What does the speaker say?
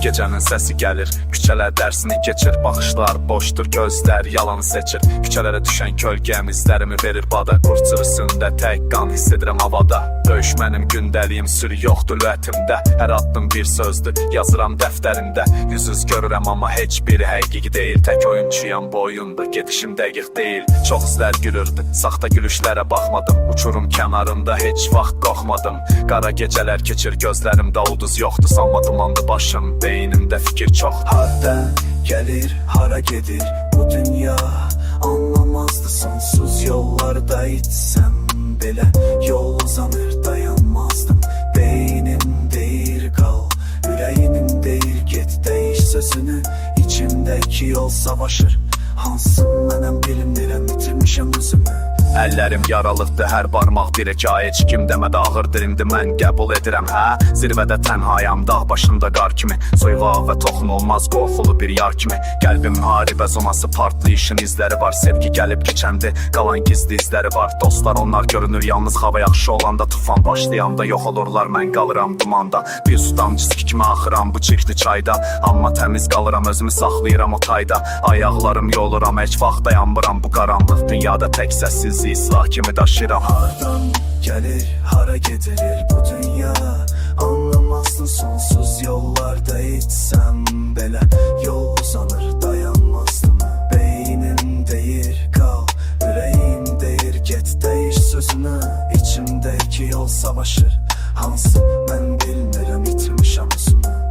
Gecənin səsi gəlir, küçələr dərsini keçir. Baxışlar boşdur, gözlər yalanı seçir. Küçələrə düşən kölgəm izlərimi verir bada. Qurçur üstündə tək qan hiss edirəm havada. Döyüş mənim gündəliyim, sürü yoxdur lüətimdə. Hər addım bir sözdür, yazıram dəftərimdə. Yüz-üz görürəm amma heç biri həqiqi deyil. Tək oyuncuyam bu oyunda, gedişim dəqiq deyil. Çox izlər gülürdü, saxta gülüşlərə baxmadım. Uçurum kənarında heç vaxt qorxmadım. Qara gecələr keçir gözlərimdə, ulduz yoxdur. Sanma dumandı başım, beynimdə fikir çox. Hardan gəlir, hara gedir bu dünya, anlamazdı sonsuz yollarda itsəm belə. Yol uzanır, dayanmazdım. Beynim deyir qal, ürəyimin deyir get, dəyiş sözünü. İçimdəki yol savaşır, hansı mənəm bilmirəm, itirmişəm özümü. Əllərim yaralıqdır, hər barmaq bir hekayə. Heç kim demədə ağırdır, indi mən qəbul edirəm, hə? Zirvədə tənhayam, dağ başında qar kimi. Soyuğa və toxun olmaz, qorxulu bir yar kimi. Qəlbim müharibə zonası, partlayışın izləri var. Sevgi gəlib keçəndi, qalan gizli izləri var. Dostlar onlar görünür, yalnız hava yaxşı olanda. Tufan başlayanda yox olurlar, mən qalıram dumanda. Bir su damcısı kimi axıram bu çirkli çayda. Amma təmiz qalıram, özümü saxlayıram o tayda. Ayaqlarım yoluram, heç vaxt dayanmıram bu qaranlıq dünyada. Tək səssiz İslah kimi daşıram. Hardan gəlir, hara gedirir bu dünya, anlamazsın sonsuz yollarda itsəm belə. Yol uzanır, dayanmazdım. Beynim deyir qal, ürəyim deyir get, dəyiş sözünü. İçimdəki yol savaşır, hansı mən bilmirəm, itirmişəm özümü.